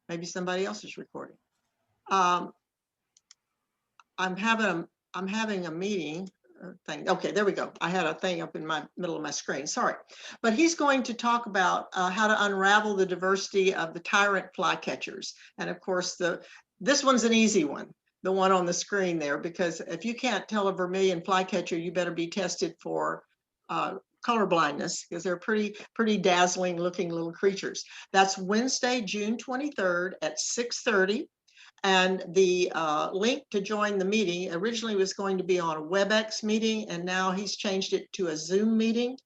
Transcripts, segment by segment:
Maybe somebody else is recording. I'm having a meeting thing. Okay, there we go. I had a thing up in my middle of my screen. Sorry, but he's going to talk about how to unravel the diversity of the tyrant flycatchers. And of course, this one's an easy one, the one on the screen there, because if you can't tell a vermilion flycatcher, you better be tested for color blindness, because they're pretty dazzling looking little creatures. That's Wednesday, June 23rd at 6:30. And the link to join the meeting originally was going to be on a WebEx meeting, and now he's changed it to a Zoom meeting.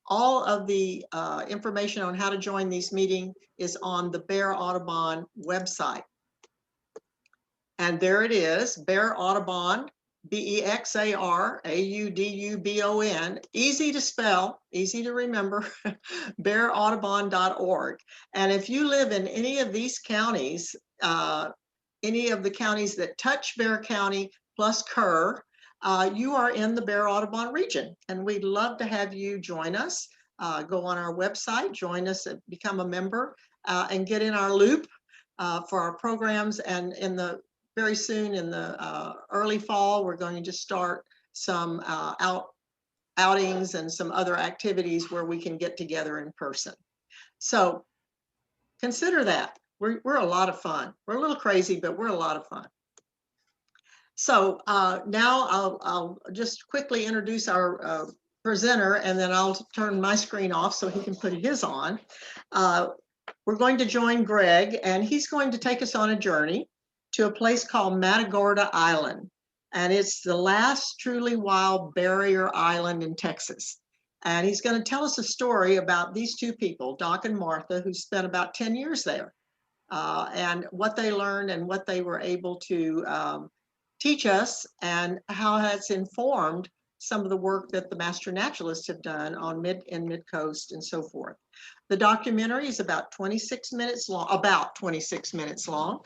All of the information on how to join these meetings is on the Bear Audubon website. And there it is, Bear Audubon, BEXARAUDUBON, easy to spell, easy to remember, bearaudubon.org. And if you live in any of these counties, any of the counties that touch Bear County plus Kerr, you are in the Bear Audubon region. And we'd love to have you join us. Go on our website, join us, become a member, and get in our loop for our programs. And very soon in the early fall, we're going to start some outings and some other activities where we can get together in person. So consider that. We're a lot of fun. We're a little crazy, but we're a lot of fun. So now I'll just quickly introduce our presenter, and then I'll turn my screen off so he can put his on. We're going to join Greg, and he's going to take us on a journey to a place called Matagorda Island. And it's the last truly wild barrier island in Texas. And he's going to tell us a story about these two people, Doc and Martha, who spent about 10 years there, and what they learned and what they were able to teach us, and how that's informed some of the work that the master naturalists have done on mid-coast and so forth. The documentary is about 26 minutes long,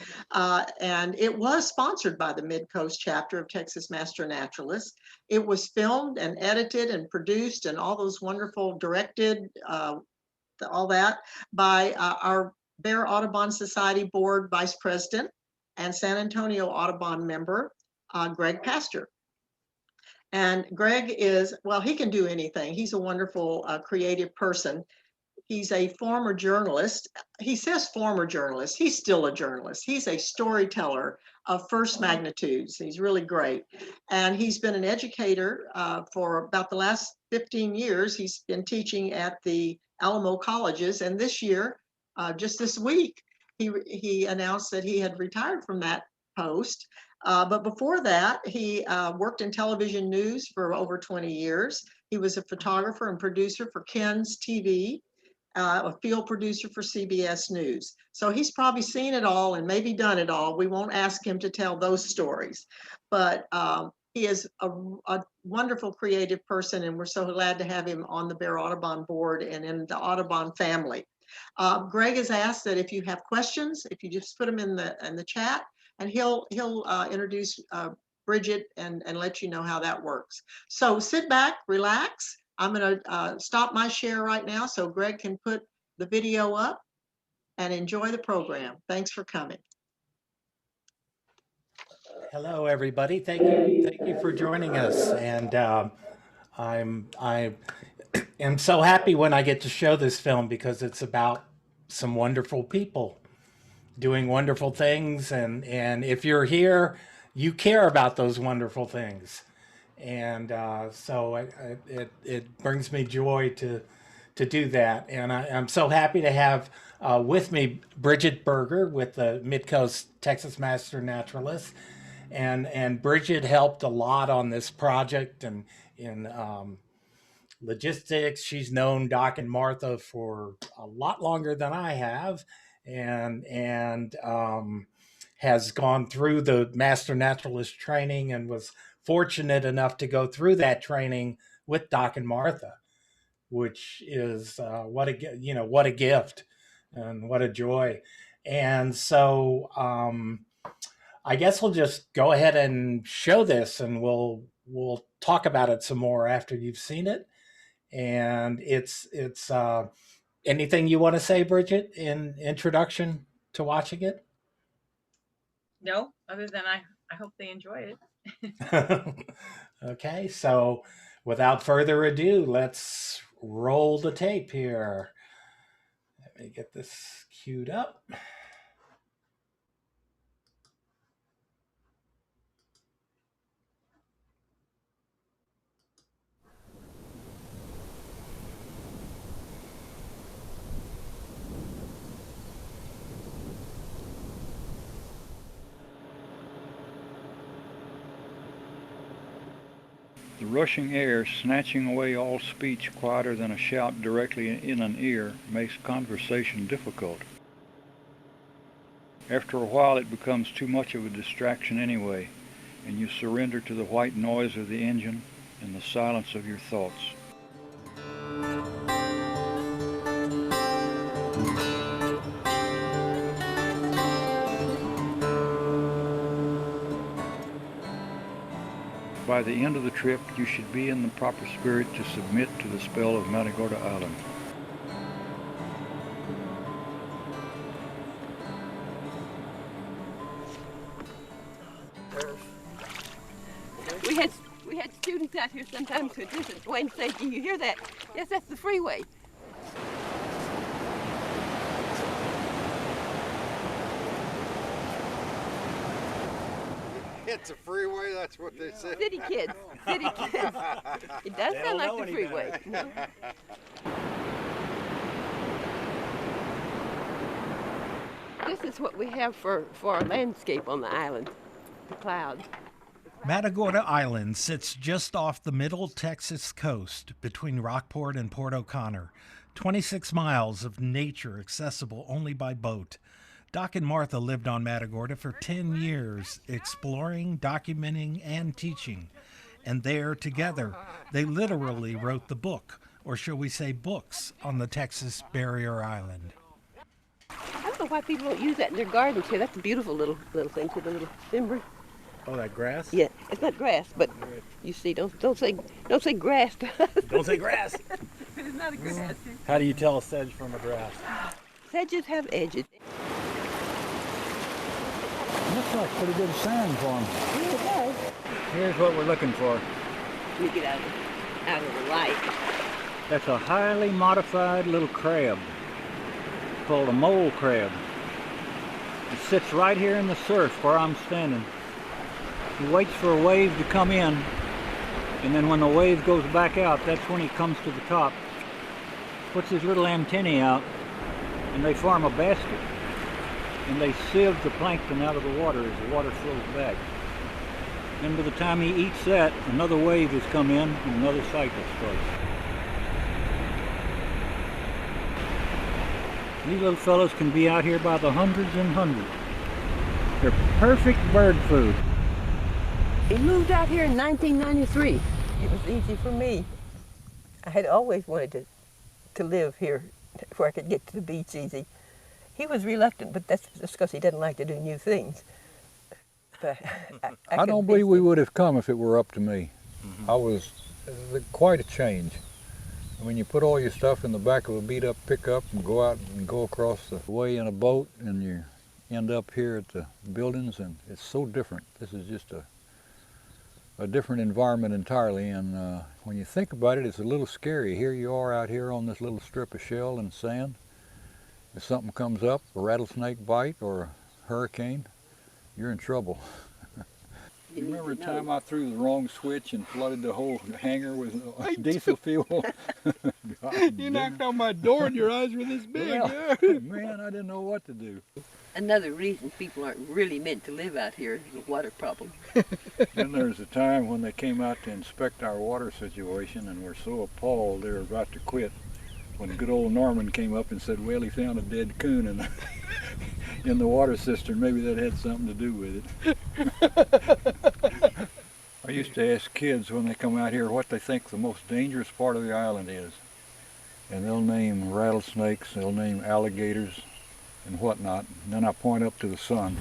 and it was sponsored by the Mid-Coast chapter of Texas Master Naturalists. It was filmed and edited and produced and all those wonderful directed, all that, by our Bear Audubon Society Board Vice President and San Antonio Audubon member, Greg Pasztor. And Greg is, well, he can do anything. He's a wonderful creative person. He's a former journalist. He says former journalist. He's still a journalist. He's a storyteller of first magnitudes. He's really great. And he's been an educator for about the last 15 years. He's been teaching at the Alamo Colleges. And this year, just this week, he announced that he had retired from that post. But before that, he worked in television news for over 20 years. He was a photographer and producer for Ken's TV, a field producer for CBS News. So he's probably seen it all and maybe done it all. We won't ask him to tell those stories, but he is a wonderful creative person, and we're so glad to have him on the Bear Audubon board and in the Audubon family. Greg has asked that if you have questions, if you just put them in the chat, and he'll introduce Bridget and let you know how that works. So sit back, relax. I'm going to stop my share right now so Greg can put the video up, and enjoy the program. Thanks for coming. Hello, everybody. Thank you for joining us. And I am so happy when I get to show this film, because it's about some wonderful people doing wonderful things. And if you're here, you care about those wonderful things. And so it brings me joy to do that. And I'm so happy to have with me Bridget Berger with the Mid-Coast Texas Master Naturalists. And Bridget helped a lot on this project and in logistics. She's known Doc and Martha for a lot longer than I have, and has gone through the Master Naturalist training and was fortunate enough to go through that training with Doc and Martha, which is what a gift and what a joy. And so I guess we'll just go ahead and show this, and we'll talk about it some more after you've seen it. And it's anything you want to say, Bridget, in introduction to watching it? No, other than I hope they enjoy it. Okay, so without further ado, let's roll the tape here. Let me get this queued up. The rushing air, snatching away all speech quieter than a shout directly in an ear, makes conversation difficult. After a while it becomes too much of a distraction anyway, and you surrender to the white noise of the engine and the silence of your thoughts. By the end of the trip, you should be in the proper spirit to submit to the spell of Matagorda Island. We had students out here sometimes who just wait and say, "Do you hear that? Yes, that's the freeway." It's a freeway, that's what they say. City kids, city kids. It does They sound don't know like the any freeway. better. No? This is what we have for our landscape on the island, the clouds. Matagorda Island sits just off the middle Texas coast between Rockport and Port O'Connor, 26 miles of nature accessible only by boat. Doc and Martha lived on Matagorda for 10 years, exploring, documenting, and teaching. And there, together, they literally wrote the book, or shall we say books, on the Texas Barrier Island. I don't know why people don't use that in their gardens here. That's a beautiful little thing with a little timber. Oh, that grass? Yeah, it's not grass, but you see, don't say grass to us. Don't say grass. It's not a grass. How do you tell a sedge from a grass? Sedges have edges. Looks like pretty good sand for them. Yeah, it does. Here's what we're looking for. Let me get out of the light. That's a highly modified little crab called a mole crab. It sits right here in the surf where I'm standing. He waits for a wave to come in, and then when the wave goes back out, that's when he comes to the top, puts his little antennae out, and they form a basket, and they sieve the plankton out of the water as the water flows back. Then by the time he eats that, another wave has come in and another cycle starts. These little fellows can be out here by the hundreds and hundreds. They're perfect bird food. We moved out here in 1993. It was easy for me. I had always wanted to live here where I could get to the beach easy. He was reluctant, but that's just because he doesn't like to do new things. But I don't believe we would have come if it were up to me. It was quite a change. When you put all your stuff in the back of a beat-up pickup and go out and go across the way in a boat, and you end up here at the buildings, and it's so different. This is just a different environment entirely, and when you think about it, it's a little scary. Here you are out here on this little strip of shell and sand. If something comes up, a rattlesnake bite or a hurricane, you're in trouble. You remember the time I threw the wrong switch and flooded the whole hangar with diesel fuel? You knocked on my door and your eyes were this big. Well, man, I didn't know what to do. Another reason people aren't really meant to live out here is the water problem. Then there's a time when they came out to inspect our water situation and were so appalled they were about to quit when good old Norman came up and said, well, he found a dead coon in the water cistern. Maybe that had something to do with it. I used to ask kids when they come out here what they think the most dangerous part of the island is. And they'll name rattlesnakes, they'll name alligators and whatnot. And then I point up to the sun.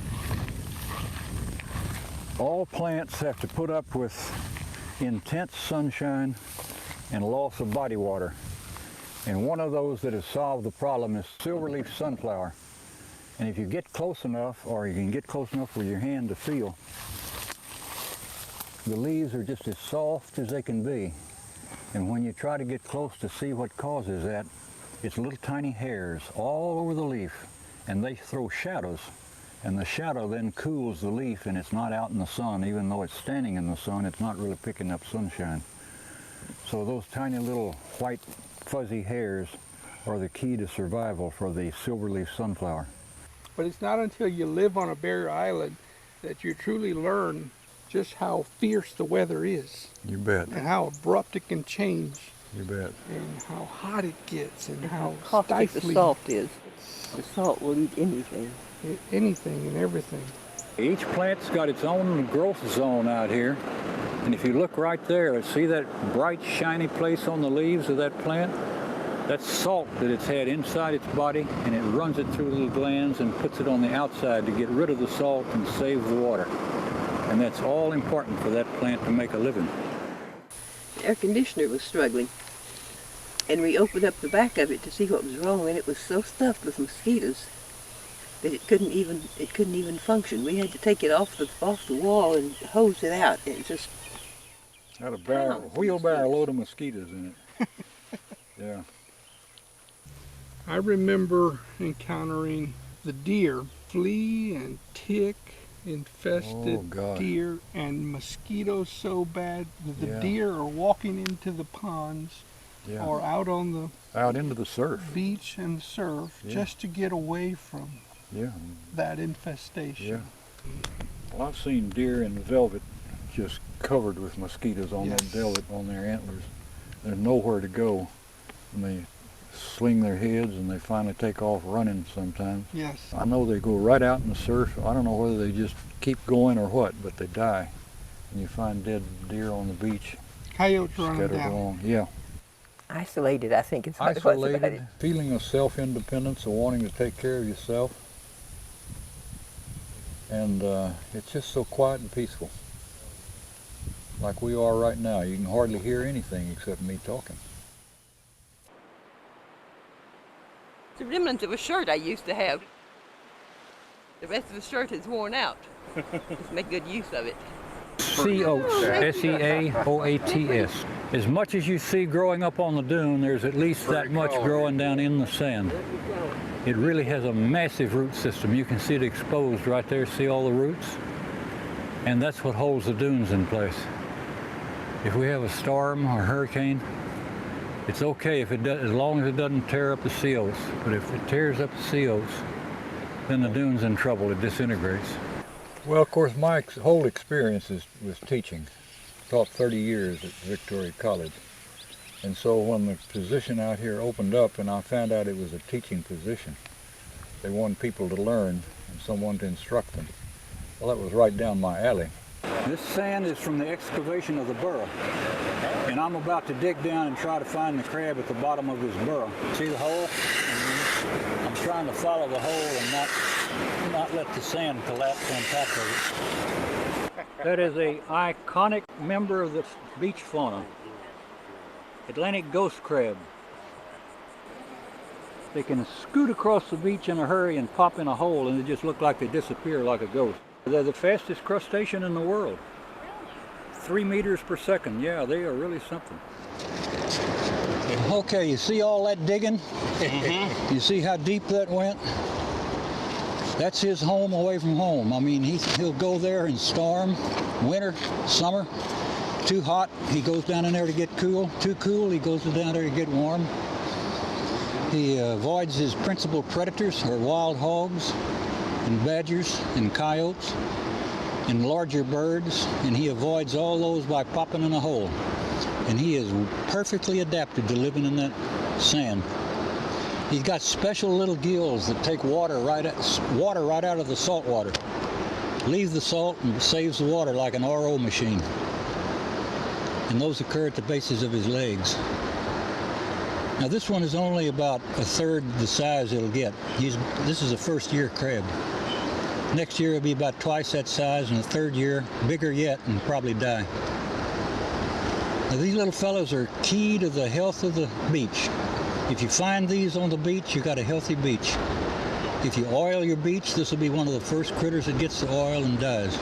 All plants have to put up with intense sunshine and loss of body water. And one of those that has solved the problem is silverleaf sunflower. And if you get close enough, or you can get close enough with your hand to feel, the leaves are just as soft as they can be. And when you try to get close to see what causes that, it's little tiny hairs all over the leaf, and they throw shadows. And the shadow then cools the leaf, and it's not out in the sun. Even though it's standing in the sun, it's not really picking up sunshine. So those tiny little white fuzzy hairs are the key to survival for the silverleaf sunflower. But it's not until you live on a barrier island that you truly learn just how fierce the weather is. You bet. And how abrupt it can change. You bet. And how hot it gets, and how Caustic the stifling. salt is. The salt will eat anything. Anything and everything. Each plant's got its own growth zone out here. And if you look right there, see that bright, shiny place on the leaves of that plant? That's salt that it's had inside its body, and it runs it through little glands and puts it on the outside to get rid of the salt and save the water. And that's all important for that plant to make a living. The air conditioner was struggling, and we opened up the back of it to see what was wrong, and it was so stuffed with mosquitoes that it couldn't even function. We had to take it off the wall and hose it out. It just Had a wheelbarrow load of mosquitoes in it. Yeah. I remember encountering the deer, flea and tick infested deer, and mosquitoes so bad that the deer are walking into the ponds or out into the surf, beach and surf just to get away from that infestation. Well, I've seen deer in velvet just covered with mosquitoes on that velvet on their antlers. There's nowhere to go, and they swing their heads and they finally take off running sometimes. Yes. I know they go right out in the surf. I don't know whether they just keep going or what, but they die. And you find dead deer on the beach. Coyotes running scattered down. along. Yeah. isolated, I think is what it was about it. Feeling of self-independence, of wanting to take care of yourself. And it's just so quiet and peaceful. Like we are right now. You can hardly hear anything except me talking. The remnants of a shirt I used to have. The rest of the shirt is worn out. Just make good use of it. Sea oats, S-E-A-O-A-T-S. As much as you see growing up on the dune, there's at least that much growing down in the sand. It really has a massive root system. You can see it exposed right there. See all the roots? And that's what holds the dunes in place. If we have a storm or hurricane, it's okay if it does, as long as it doesn't tear up the sea oats. But if it tears up the sea oats, then the dune's in trouble. It disintegrates. Well, of course, my whole experience was teaching. Taught 30 years at Victoria College. And so when the position out here opened up and I found out it was a teaching position, they wanted people to learn and someone to instruct them. Well, that was right down my alley. This sand is from the excavation of the burrow. And I'm about to dig down and try to find the crab at the bottom of his burrow. See the hole? I'm trying to follow the hole and not let the sand collapse on top of it. That is an iconic member of the beach fauna. Atlantic ghost crab. They can scoot across the beach in a hurry and pop in a hole and they just look like they disappear like a ghost. They're the fastest crustacean in the world. 3 meters per second. Yeah, they are really something. Okay, you see all that digging? Mm-hmm. You see how deep that went? That's his home away from home. I mean, he'll go there in storm, winter, summer. Too hot, he goes down in there to get cool. Too cool, he goes down there to get warm. He avoids his principal predators, or wild hogs, and badgers, and coyotes, and larger birds, and he avoids all those by popping in a hole. And he is perfectly adapted to living in that sand. He's got special little gills that take water right out of the salt water. Leave the salt and saves the water like an RO machine. And those occur at the bases of his legs. Now this one is only about a third the size it'll get. This is a first-year crab. Next year it'll be about twice that size, and the third year bigger yet and probably die. Now these little fellows are key to the health of the beach. If you find these on the beach, you got a healthy beach. If you oil your beach, this will be one of the first critters that gets the oil and dies.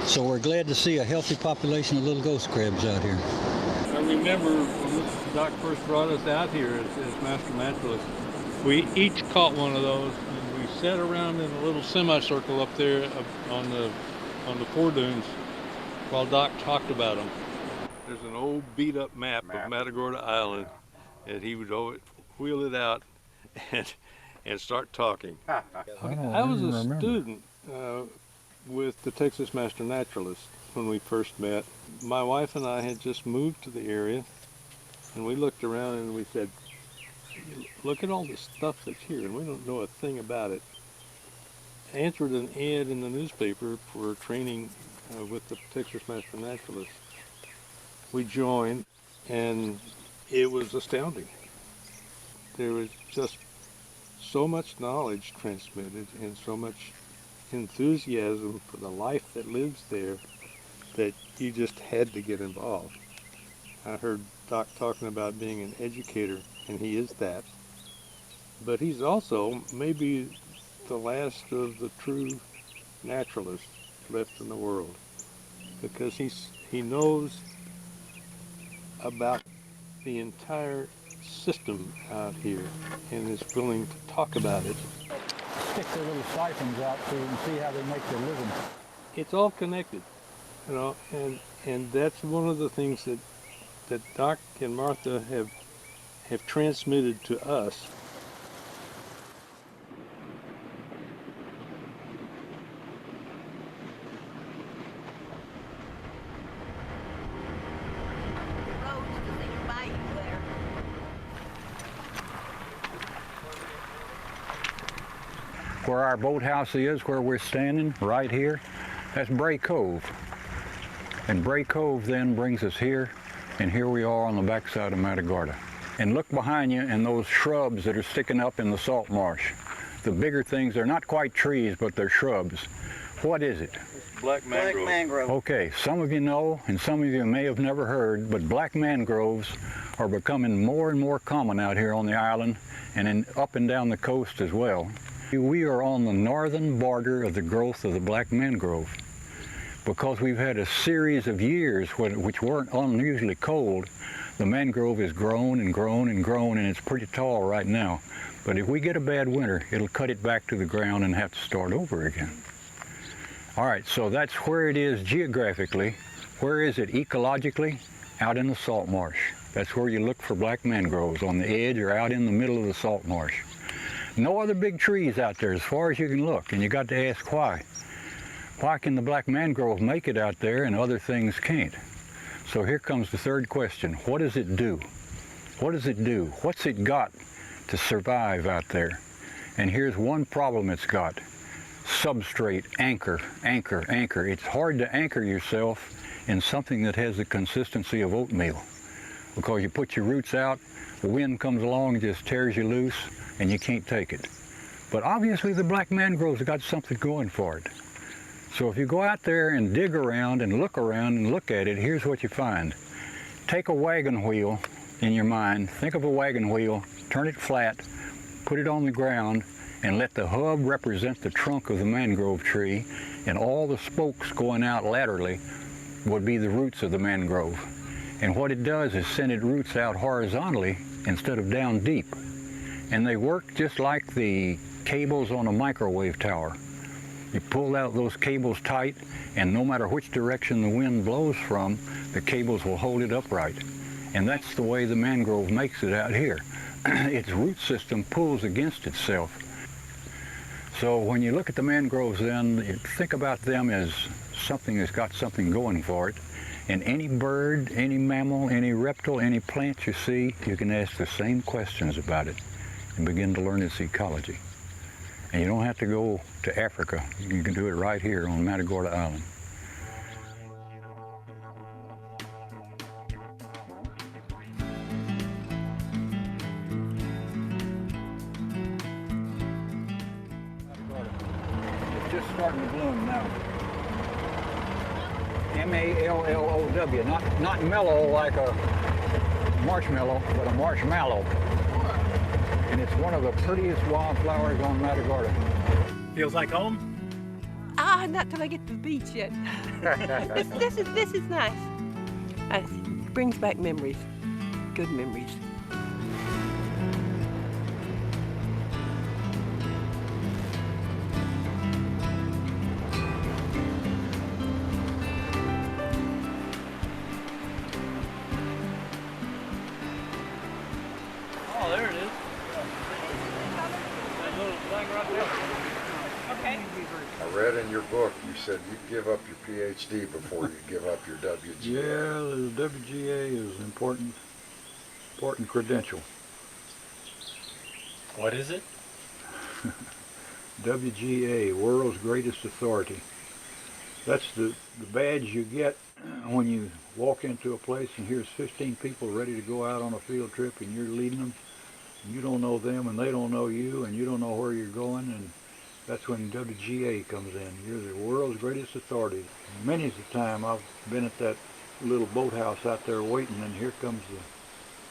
So we're glad to see a healthy population of little ghost crabs out here. I remember when Doc first brought us out here as master naturalists, we each caught one of those, and we sat around in a little semicircle up there on the foredunes while Doc talked about them. There's an old beat-up map of Matagorda Island, and he would always wheel it out and start talking. I was a student with the Texas Master Naturalists when we first met. My wife and I had just moved to the area, and we looked around and we said, look at all the stuff that's here, and we don't know a thing about it. I answered an ad in the newspaper for training with the Texas Master Naturalists. We joined, and it was astounding. There was just so much knowledge transmitted and so much enthusiasm for the life that lives there that you just had to get involved. I heard Doc talking about being an educator, and he is that. But he's also maybe the last of the true naturalists left in the world, because he knows about the entire system out here and is willing to talk about it. Stick their little siphons out so you can see how they make their living. It's all connected, you know, and that's one of the things that Doc and Martha have transmitted to us. Where our boathouse is, where we're standing, right here, that's Bray Cove. And Bray Cove then brings us here, and here we are on the backside of Matagorda. And look behind you and those shrubs that are sticking up in the salt marsh. The bigger things, they're not quite trees, but they're shrubs. What is it? Black mangrove. Black mangrove. Okay, some of you know, and some of you may have never heard, but black mangroves are becoming more and more common out here on the island and up and down the coast as well. We are on the northern border of the growth of the black mangrove because we've had a series of years which weren't unusually cold. The mangrove has grown and grown and grown, and it's pretty tall right now. But if we get a bad winter, it'll cut it back to the ground and have to start over again. All right, so that's where it is geographically. Where is it ecologically? Out in the salt marsh. That's where you look for black mangroves, on the edge or out in the middle of the salt marsh. No other big trees out there as far as you can look, and you got to ask why. Why can the black mangrove make it out there and other things can't? So here comes the third question. What does it do? What does it do? What's it got to survive out there? And here's one problem it's got. Substrate, anchor, anchor, anchor. It's hard to anchor yourself in something that has the consistency of oatmeal, because you put your roots out, the wind comes along and just tears you loose, and you can't take it. But obviously the black mangrove's got something going for it. So if you go out there and dig around and look at it, here's what you find. Take a wagon wheel in your mind, think of a wagon wheel, turn it flat, put it on the ground, and let the hub represent the trunk of the mangrove tree, and all the spokes going out laterally would be the roots of the mangrove. And what it does is send its roots out horizontally instead of down deep. And they work just like the cables on a microwave tower. You pull out those cables tight, and no matter which direction the wind blows from, the cables will hold it upright. And that's the way the mangrove makes it out here. Its root system pulls against itself. So when you look at the mangroves then, you think about them as something that's got something going for it. And any bird, any mammal, any reptile, any plant you see, you can ask the same questions about it and begin to learn its ecology. And you don't have to go to Africa. You can do it right here on Matagorda Island. It's just starting to bloom now. M-A-L-L-O-W, not mellow like a marshmallow, but a marshmallow. and it's one of the prettiest wildflowers on Matagorda. Feels like home? Ah, not till I get to the beach yet. This is nice. It brings back memories, good memories. Oh, there it is. That little thing right there. Okay. I read in your book you said you'd give up your PhD before you give up your WGA. Yeah, the WGA is an important credential. What is it? WGA, World's Greatest Authority. That's the badge you get when you walk into a place and here's 15 people ready to go out on a field trip and you're leading them. You don't know them and they don't know you and you don't know where you're going, and that's when WGA comes in. You're the world's greatest authority. Many's the time I've been at that little boathouse out there waiting, and here comes the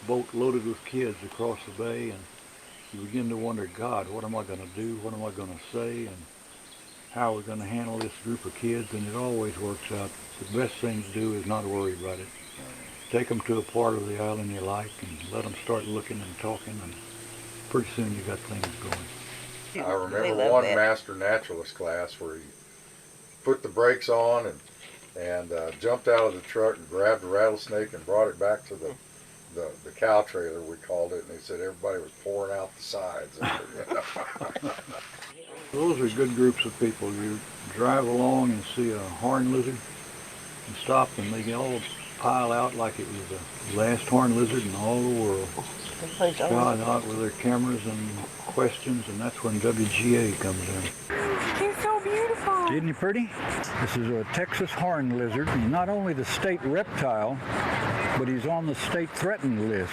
boat loaded with kids across the bay, and you begin to wonder, God, what am I going to do? What am I going to say? And how are we going to handle this group of kids? And it always works out. The best thing to do is not worry about it. Take them to a part of the island you like and let them start looking and talking, and pretty soon you got things going. I remember one master naturalist class where he put the brakes on and jumped out of the truck and grabbed a rattlesnake and brought it back to the cow trailer, we called it, and he said everybody was pouring out the sides. Those are good groups of people. You drive along and see a horned lizard and stop, and they all pile out like it was the last horned lizard in all the world. Shot out with their cameras and questions, and that's when WGA comes in. They're so beautiful. Isn't he pretty? This is a Texas horned lizard. He's not only the state reptile, but he's on the state threatened list,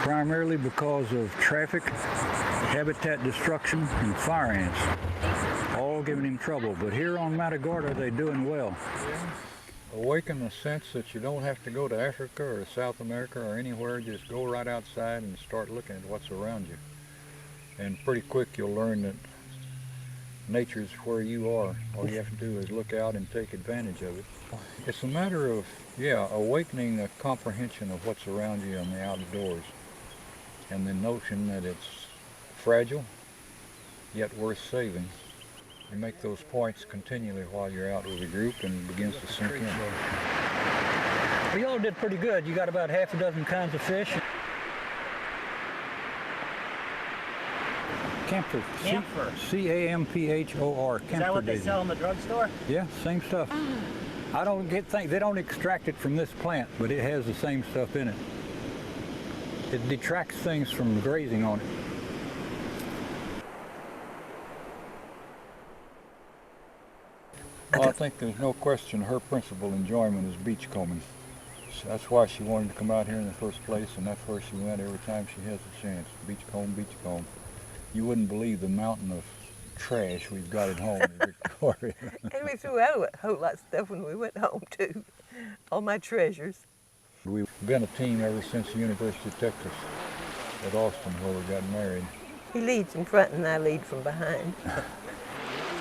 primarily because of traffic, habitat destruction, and fire ants, all giving him trouble. But here on Matagorda, they're doing well. Awaken the sense that you don't have to go to Africa or South America or anywhere. Just go right outside and start looking at what's around you. And pretty quick you'll learn that nature's where you are. All you have to do is look out and take advantage of it. It's a matter of, awakening a comprehension of what's around you in the outdoors, and the notion that it's fragile, yet worth saving. You make those points continually while you're out with a group, and it begins to sink in. Well, y'all did pretty good. You got about half a dozen kinds of fish. Camphor. Camphor. C-A-M-P-H-O-R. Is that what they sell in the drugstore? Yeah, same stuff. I don't they don't extract it from this plant, but it has the same stuff in it. It detracts things from grazing on it. Well, I think there's no question her principal enjoyment is beachcombing. So that's why she wanted to come out here in the first place, and that's where she went every time she has a chance. Beachcomb, beachcomb. You wouldn't believe the mountain of trash we've got at home in Victoria. And we threw out a whole lot of stuff when we went home too. All my treasures. We've been a team ever since the University of Texas at Austin, where we got married. He leads in front and I lead from behind.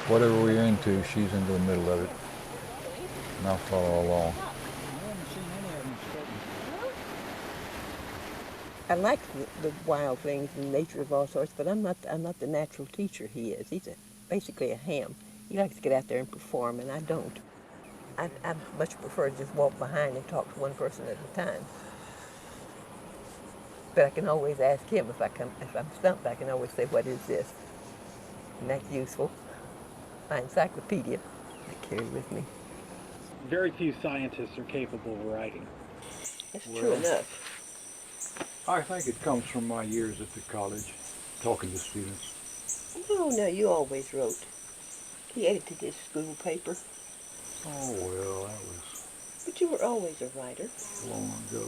Whatever we're into, she's into the middle of it, and I'll follow along. I like the wild things and nature of all sorts, but I'm not the natural teacher he is. He's basically a ham. He likes to get out there and perform, and I don't. I much prefer to just walk behind and talk to one person at a time. But I can always ask him if I'm stumped. I can always say, "What is this?" And that's useful. My encyclopedia I carry with me. Very few scientists are capable of writing. That's true enough. I think it comes from my years at the college, talking to students. No, you always wrote. He edited his school paper. Oh, well, that was But you were always a writer. long ago.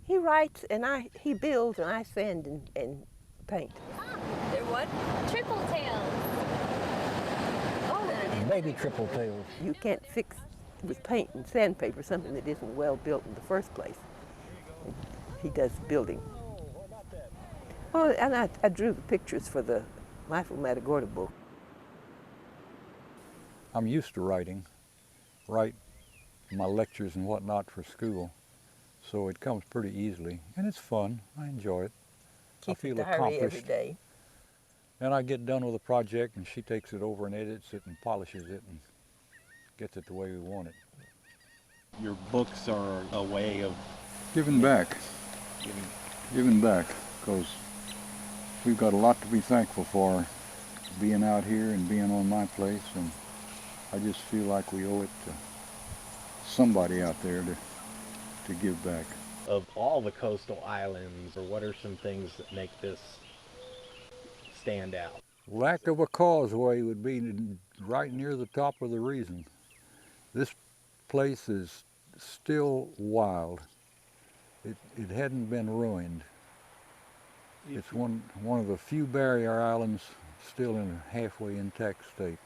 He writes and he builds and I sand and paint. They're what? Triple tails. Baby triple tails. You can't fix with paint and sandpaper something that isn't well built in the first place. He does building. Well, and I drew the pictures for the Life of Matagorda book. I'm used to writing, write my lectures and whatnot for school, so it comes pretty easily, and it's fun. I enjoy it. Keep I feel a diary accomplished. every day. And I get done with a project, and she takes it over and edits it and polishes it and gets it the way we want it. Your books are a way of Giving back. Giving back, because we've got a lot to be thankful for, being out here and being on my place, and I just feel like we owe it to somebody out there to give back. Of all the coastal islands, or what are some things that make this stand out? Lack of a causeway would be right near the top of the reason. This place is still wild. It hadn't been ruined. It's one of the few barrier islands still in a halfway intact state.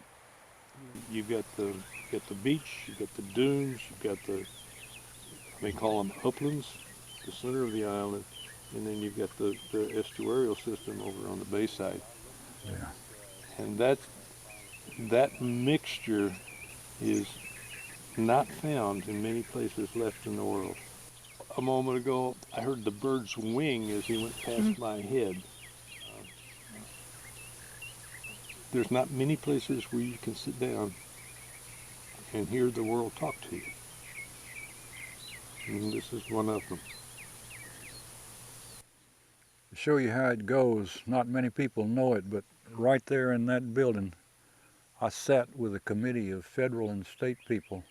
You've got the beach, you've got the dunes, you've got they call them uplands, the center of the island, and then you've got the estuarial system over on the bay side. Yeah. And that mixture is not found in many places left in the world. A moment ago, I heard the bird's wing as he went past my head. There's not many places where you can sit down and hear the world talk to you. And this is one of them. To show you how it goes, not many people know it, but right there in that building, I sat with a committee of federal and state people,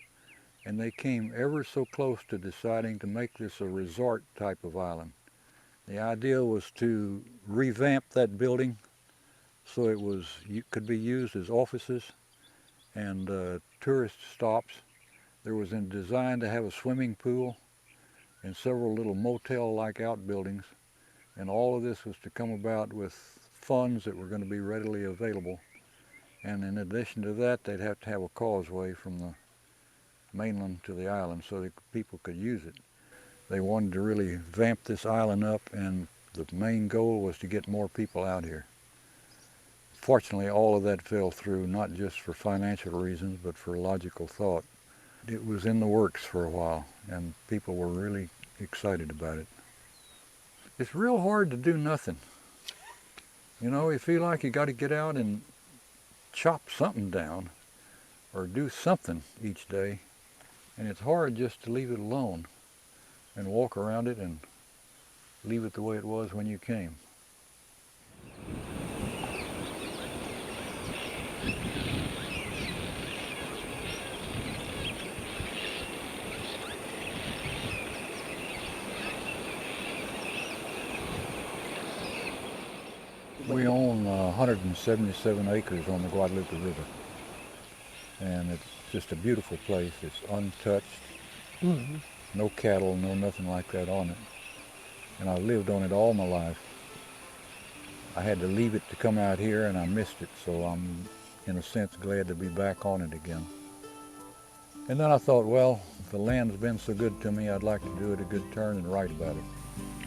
and they came ever so close to deciding to make this a resort type of island. The idea was to revamp that building so it could be used as offices and tourist stops. There was a design to have a swimming pool and several little motel-like outbuildings, and all of this was to come about with funds that were going to be readily available. And in addition to that, they'd have to have a causeway from the mainland to the island so that people could use it. They wanted to really vamp this island up, and the main goal was to get more people out here. Fortunately, all of that fell through, not just for financial reasons, but for logical thought. It was in the works for a while, and people were really excited about it. It's real hard to do nothing. You know, you feel like you got to get out and chop something down or do something each day, and it's hard just to leave it alone and walk around it and leave it the way it was when you came. We own 177 acres on the Guadalupe River, and it's just a beautiful place. It's untouched, no cattle, no nothing like that on it, and I lived on it all my life. I had to leave it to come out here, and I missed it, so I'm, in a sense, glad to be back on it again. And then I thought, well, if the land's been so good to me, I'd like to do it a good turn and write about it.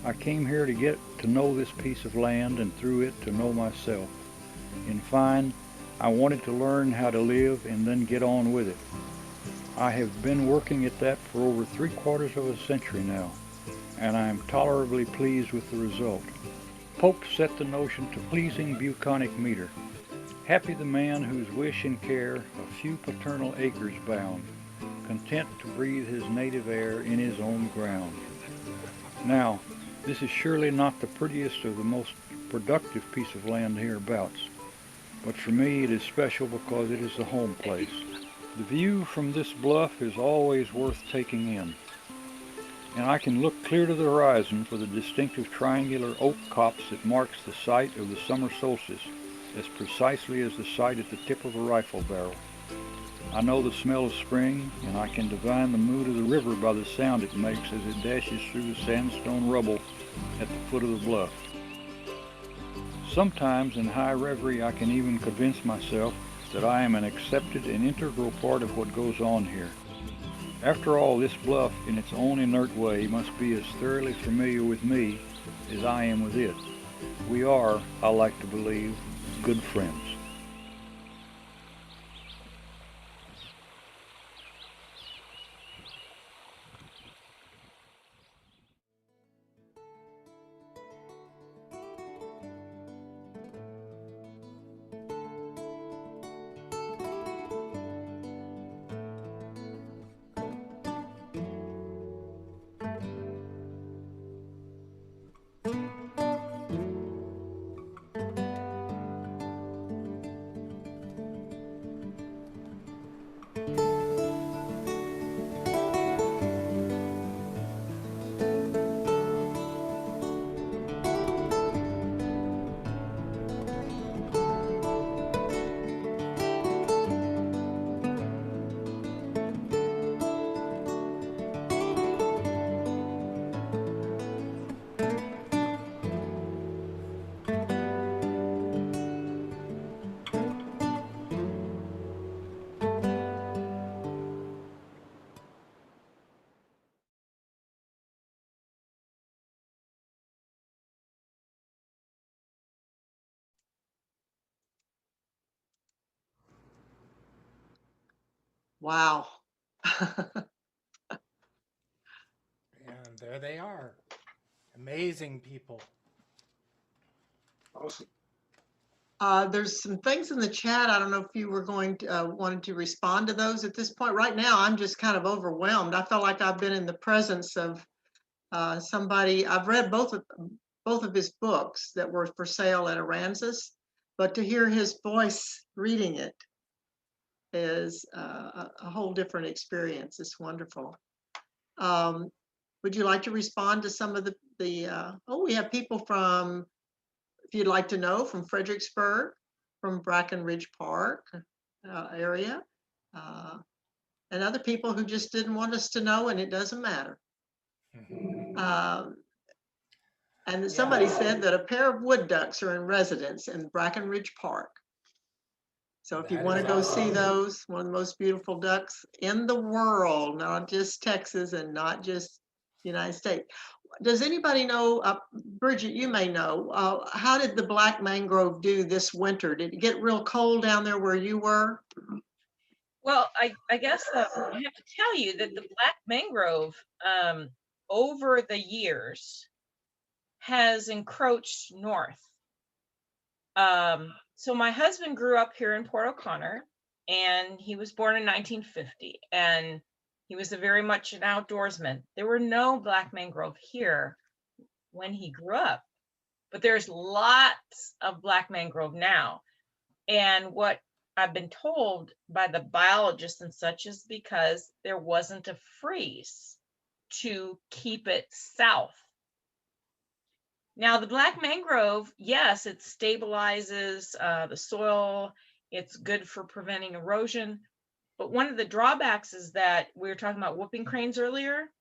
I came here to get to know this piece of land, and through it to know myself. In fine, I wanted to learn how to live and then get on with it. I have been working at that for over 3/4 of a century now, and I am tolerably pleased with the result. Pope set the notion to pleasing bucolic meter. Happy the man whose wish and care a few paternal acres bound, content to breathe his native air in his own ground. Now, this is surely not the prettiest or the most productive piece of land hereabouts, but for me it is special because it is the home place. The view from this bluff is always worth taking in, and I can look clear to the horizon for the distinctive triangular oak copse that marks the site of the summer solstice, as precisely as the site at the tip of a rifle barrel. I know the smell of spring, and I can divine the mood of the river by the sound it makes as it dashes through the sandstone rubble at the foot of the bluff. Sometimes in high reverie I can even convince myself that I am an accepted and integral part of what goes on here. After all, this bluff in its own inert way must be as thoroughly familiar with me as I am with it. We are, I like to believe, good friends. Wow. And there they are. Amazing people. Awesome. There's some things in the chat. I don't know if you were going to wanted to respond to those at this point. Right now, I'm just kind of overwhelmed. I felt like I've been in the presence of somebody. I've read both of his books that were for sale at Aransas, but to hear his voice reading it is a whole different experience. It's wonderful. Would you like to respond to some of oh, we have people from, if you'd like to know, from Fredericksburg, from Brackenridge Park area, and other people who just didn't want us to know, and it doesn't matter. And somebody said that a pair of wood ducks are in residence in Brackenridge Park. So if you want to go see those, one of the most beautiful ducks in the world, not just Texas and not just United States. Does anybody know, Bridget, you may know, how did the black mangrove do this winter? Did it get real cold down there where you were? Well, I guess I have to tell you that the black mangrove over the years has encroached north. So my husband grew up here in Port O'Connor, and he was born in 1950, and he was very much an outdoorsman. There were no black mangrove here when he grew up, but there's lots of black mangrove now. And what I've been told by the biologists and such is because there wasn't a freeze to keep it south. Now, the black mangrove, yes, it stabilizes the soil. It's good for preventing erosion. But one of the drawbacks is that we were talking about whooping cranes earlier.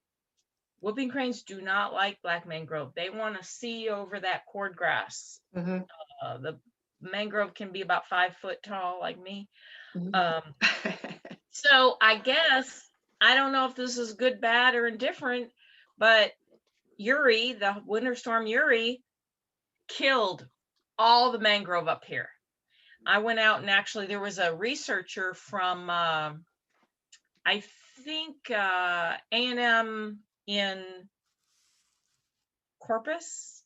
Whooping cranes do not like black mangrove. They want to see over that cordgrass. Mm-hmm. The mangrove can be about 5 foot tall, like me. Mm-hmm. So I guess, I don't know if this is good, bad, or indifferent, but Uri, the winter storm Uri, killed all the mangrove up here. I went out and actually there was a researcher from, I think A&M in Corpus,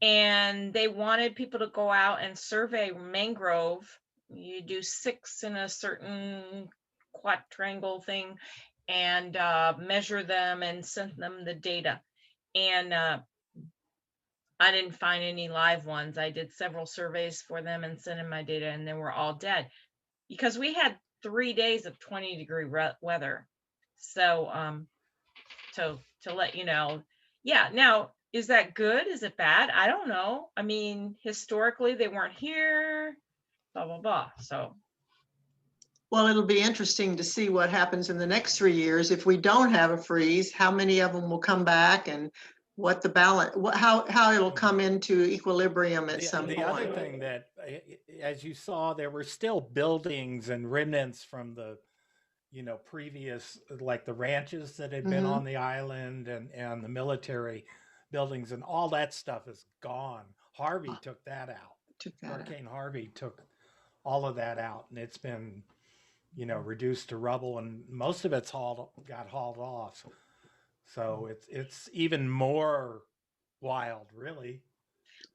and they wanted people to go out and survey mangrove. You do 6 in a certain quadrangle thing and measure them and send them the data. And I didn't find any live ones. I did several surveys for them and sent in my data, and they were all dead because we had 3 days of 20-degree weather. So to let you know, yeah. Now, is that good? Is it bad? I don't know. I mean, historically, they weren't here, blah, blah, blah. So. Well, it'll be interesting to see what happens in the next 3 years. If we don't have a freeze, how many of them will come back, and what the balance, how it'll come into equilibrium at some point. The other thing that, as you saw, there were still buildings and remnants from the, previous, like the ranches that had been on the island and the military buildings, and all that stuff is gone. Harvey took that out. Hurricane Harvey took all of that out, and it's been, reduced to rubble, and most of it's got hauled off. So it's even more wild, really.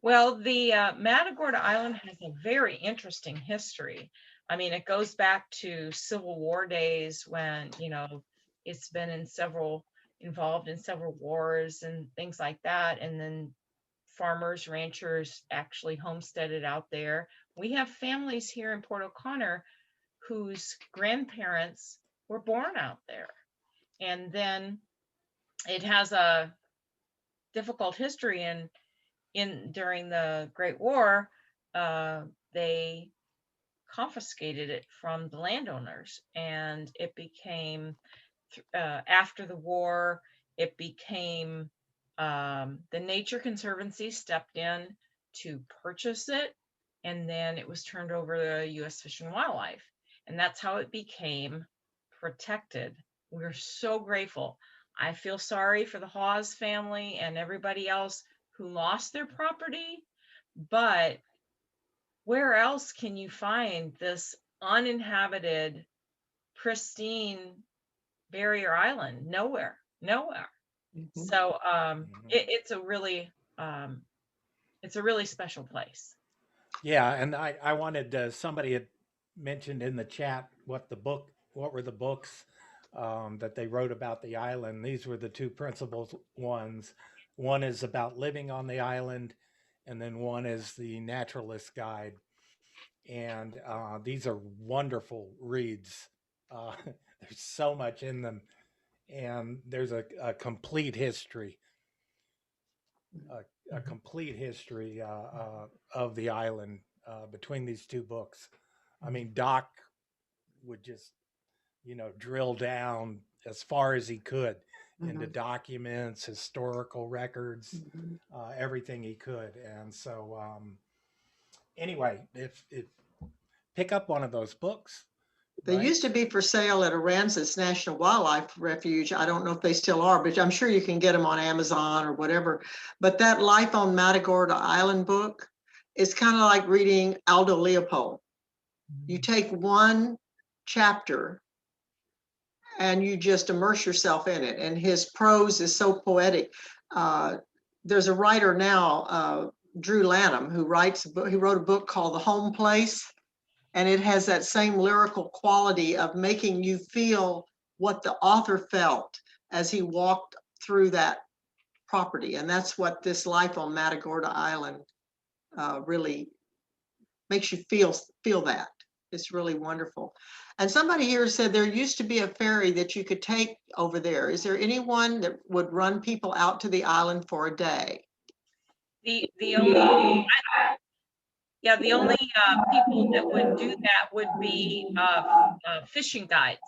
Well, the Matagorda Island has a very interesting history. I mean, it goes back to Civil War days when, it's been involved in several wars and things like that. And then farmers, ranchers actually homesteaded out there. We have families here in Port O'Connor whose grandparents were born out there. And then it has a difficult history, and during the Great War, they confiscated it from the landowners, and it became after the war, it became the Nature Conservancy stepped in to purchase it, and then it was turned over to U.S. Fish and Wildlife, and that's how it became protected. We're so grateful. I feel sorry for the Hawes family and everybody else who lost their property, but where else can you find this uninhabited, pristine barrier island? Nowhere. So it's a really special place. Yeah, and I wanted somebody had mentioned in the chat what were the books that they wrote about the island. These were the two principal ones. One is about living on the island, and then one is the Naturalist Guide. And these are wonderful reads. There's so much in them, and there's a complete history, a complete history of the island between these two books. I mean, Doc would just drill down as far as he could into documents, historical records, everything he could. And so anyway, if pick up one of those books. They used to be for sale at Aransas National Wildlife Refuge. I don't know if they still are, but I'm sure you can get them on Amazon or whatever. But that Life on Matagorda Island book is kind of like reading Aldo Leopold. You take one chapter and you just immerse yourself in it. And his prose is so poetic. There's a writer now, Drew Lanham, who wrote a book called The Home Place. And it has that same lyrical quality of making you feel what the author felt as he walked through that property. And that's what this Life on Matagorda Island really makes you feel that. It's really wonderful. And somebody here said there used to be a ferry that you could take over there. Is there anyone that would run people out to the island for a day? The only people that would do that would be fishing guides.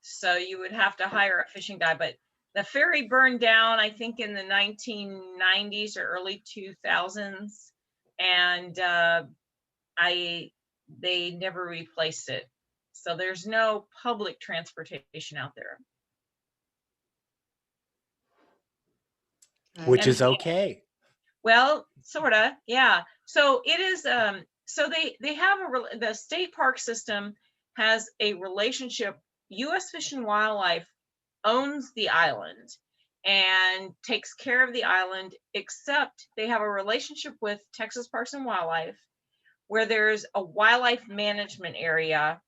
So you would have to hire a fishing guide. But the ferry burned down, I think, in the 1990s or early 2000s, and they never replaced it. So there's no public transportation out there. Which is okay. Well, sort of, yeah. So it is, so they have the state park system has a relationship. U.S. Fish and Wildlife owns the island and takes care of the island, except they have a relationship with Texas Parks and Wildlife, where there's a wildlife management area,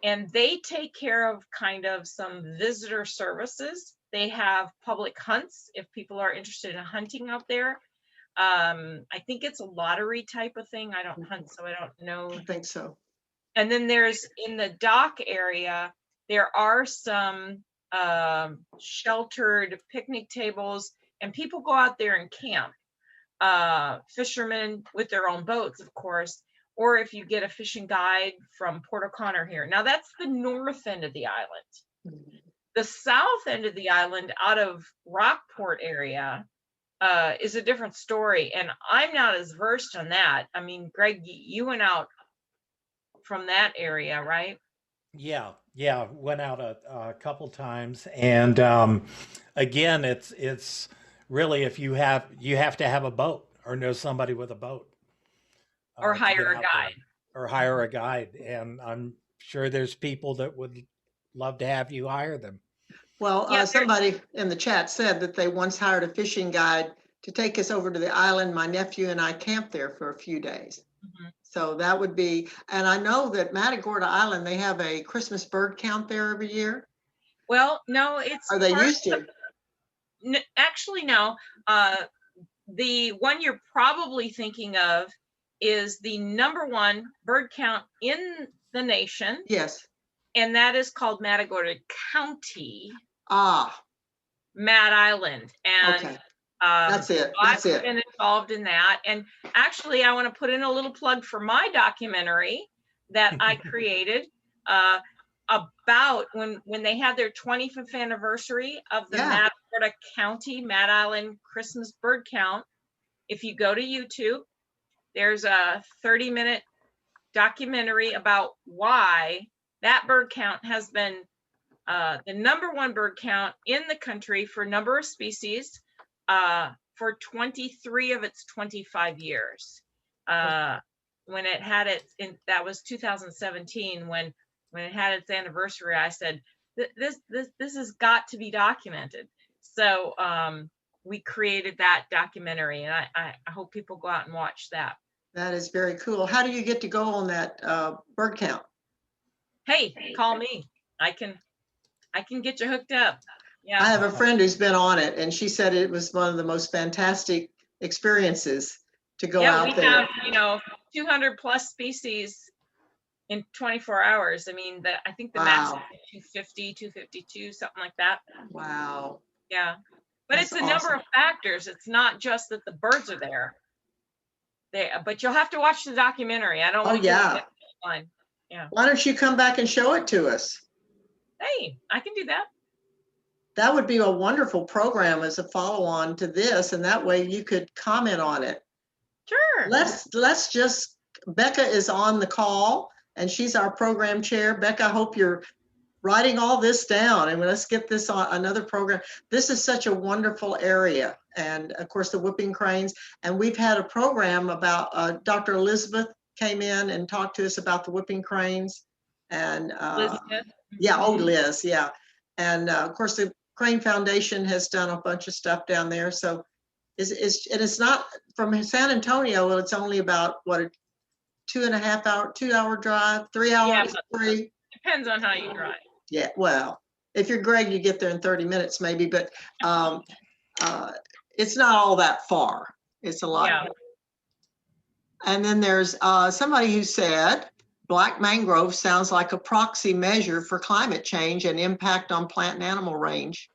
and they take care of kind of some visitor services. They have public hunts if people are interested in hunting out there. I think it's a lottery type of thing. I don't hunt, so I don't know. I think so. And then there's in the dock area, there are some sheltered picnic tables, and people go out there and camp. Fishermen with their own boats, of course, or if you get a fishing guide from Port O'Connor here. Now that's the north end of the island. The south end of the island out of Rockport area is a different story. And I'm not as versed on that. I mean, Greg, you went out from that area, right? Yeah. Went out a couple times. And again, it's really, if you have to have a boat or know somebody with a boat. Or To hire get a out guide. there. Or hire a guide. And I'm sure there's people that would love to have you hire them. Well, Yeah, somebody in the chat said that they once hired a fishing guide to take us over to the island. My nephew and I camped there for a few days. Mhm. So that would be, and I know that Matagorda Island, they have a Christmas bird count there every year. Well, no, it's Or they part used to. actually, no. The one you're probably thinking of is the #1 bird count in the nation. Yes. And that is called Matagorda County. Ah. Mad Island. And okay. That's it. That's I've been involved in that. And actually, I want to put in a little plug for my documentary that I created about when they had their 25th anniversary of the Matagorda County Mad Island Christmas bird count. If you go to YouTube, there's a 30-minute documentary about why that bird count has been the #1 bird count in the country for number of species for 23 of its 25 years. When it had that was 2017 when it had its anniversary. I said this has got to be documented. So we created that documentary, and I hope people go out and watch that. That is very cool. How do you get to go on that bird count? Hey, call me. I can get you hooked up. Yeah. I have a friend who's been on it, and she said it was one of the most fantastic experiences to go out there. Yeah, we have, 200 plus species in 24 hours. I mean, I think the max is 250, 252, something like that. Wow. Yeah. But That's it's a number of factors. It's not just that the birds are there. But you'll have to watch the documentary. I don't want to give it fun. Yeah. Why don't you come back and show it to us? Hey, I can do that. That would be a wonderful program as a follow-on to this, and that way you could comment on it. Sure. Let's just, Becca is on the call, and she's our program chair. Becca, I hope you're writing all this down, and let's get this on another program. This is such a wonderful area, and of course the whooping cranes. And we've had a program about Dr. Elizabeth came in and talked to us about the whooping cranes, and yeah, oh Liz, yeah, and of course the Crane Foundation has done a bunch of stuff down there. So it's not from San Antonio. Well, it's only about what, a 2.5 hour drive, 3 hours, Yeah, 3. Depends on how you drive. Yeah, well, if you're Greg, you get there in 30 minutes maybe, but it's not all that far. It's a lot. Yeah. And then there's somebody who said, black mangrove sounds like a proxy measure for climate change and impact on plant and animal range.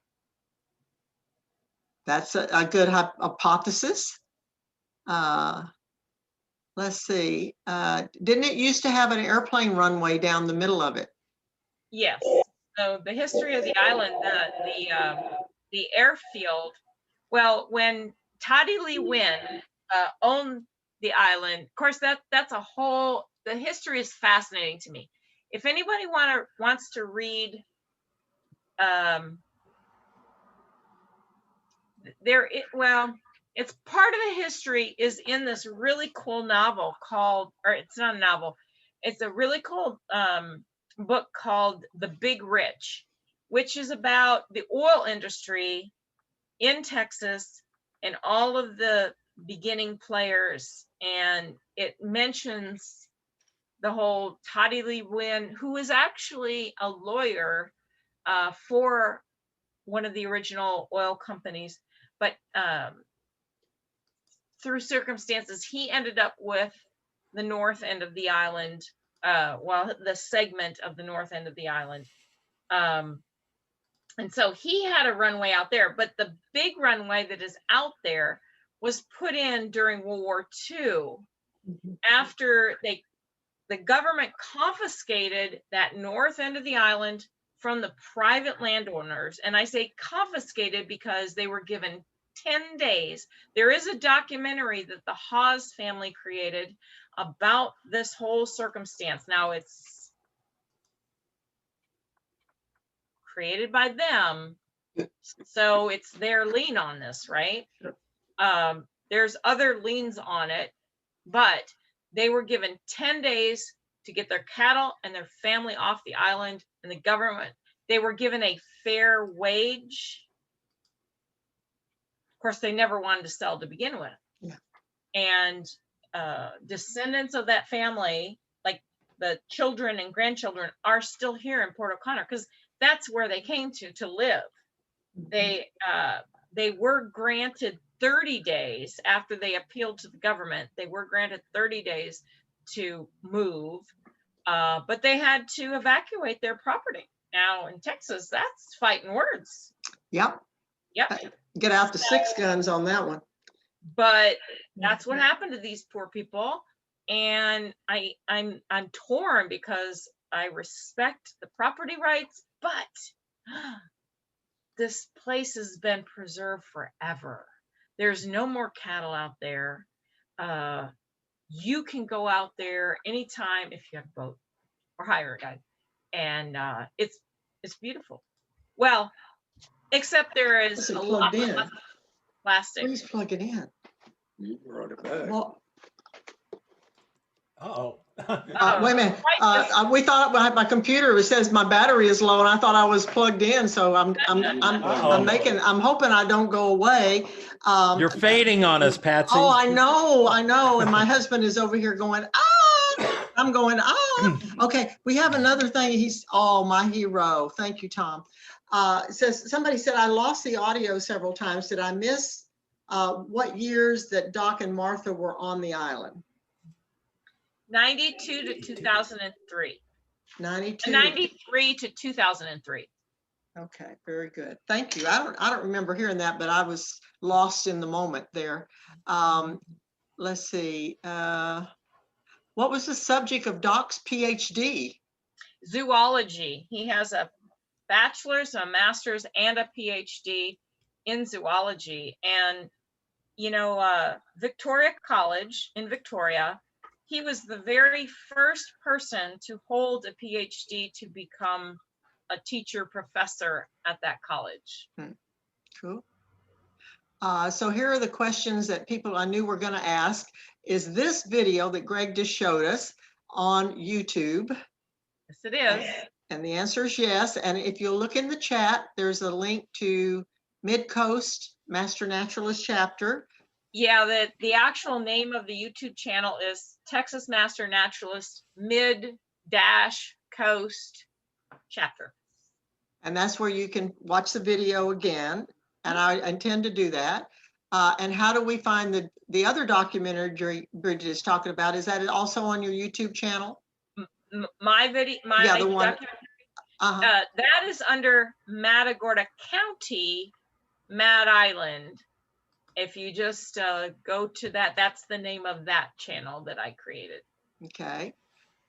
That's a good hypothesis. Let's see. Didn't it used to have an airplane runway down the middle of it? Yes. So the history of the island, the airfield. Well, when Toddy Lee Wynn owned the island, of course that's a whole. The history is fascinating to me. If anybody wants to read, it's part of the history is in this really cool novel called, or it's not a novel. It's a really cool book called The Big Rich, which is about the oil industry in Texas and all of the beginning players. And it mentions the whole Toddy Lee Wynn, who was actually a lawyer for one of the original oil companies, but through circumstances, he ended up with the north end of the island, the segment of the north end of the island. And so he had a runway out there, but the big runway that is out there was put in during World War II after the government confiscated that north end of the island from the private landowners. And I say confiscated because they were given 10 days. There is a documentary that the Hawes family created about this whole circumstance. Now it's created by them, so it's their lean on this, right? there's other liens on it, but they were given 10 days to get their cattle and their family off the island, and the government, they were given a fair wage. Of course, they never wanted to sell to begin with. Yeah. And descendants of that family, like the children and grandchildren, are still here in Port O'Connor because that's where they came to live. They were granted 30 days after they appealed to the government. They were granted 30 days to move, but they had to evacuate their property. Now in Texas, that's fighting words. Yep. Yep. Get out the 6 guns on that one. But that's what happened to these poor people, and I'm torn because I respect the property rights, but this place has been preserved forever. There's no more cattle out there. You can go out there anytime if you have a boat or hire a guide, and it's beautiful. Well, except there is a lot of plastic. Please plug it in. You brought it back. Well, Wait a minute. We thought my computer, it says my battery is low, and I thought I was plugged in. So I'm hoping I don't go away. You're fading on us, Patsy. Oh, I know. And my husband is over here going, ah. I'm going, ah. Okay, we have another thing. He's my hero. Thank you, Tom. It says somebody said I lost the audio several times. Did I miss what years that Doc and Martha were on the island? 92 to 2003. 93 to 2003. Okay, very good. Thank you. I don't remember hearing that, but I was lost in the moment there. Let's see. What was the subject of Doc's PhD? Zoology. He has a bachelor's, a master's, and a PhD in zoology. And, Victoria College in Victoria, he was the very first person to hold a PhD to become a teacher professor at that college. Cool. So here are the questions that people I knew were going to ask. Is this video that Greg just showed us on YouTube? Yes, it is. And the answer is yes. And if you look in the chat, there's a link to Mid-Coast Master Naturalist chapter. Yeah, the actual name of the YouTube channel is Texas Master Naturalist Mid-Coast chapter. And that's where you can watch the video again. And I intend to do that. And how do we find the other documentary Bridget is talking about? Is that also on your YouTube channel? My video, the one. That is under Matagorda County, Mad Island. If you just go to that, that's the name of that channel that I created. Okay,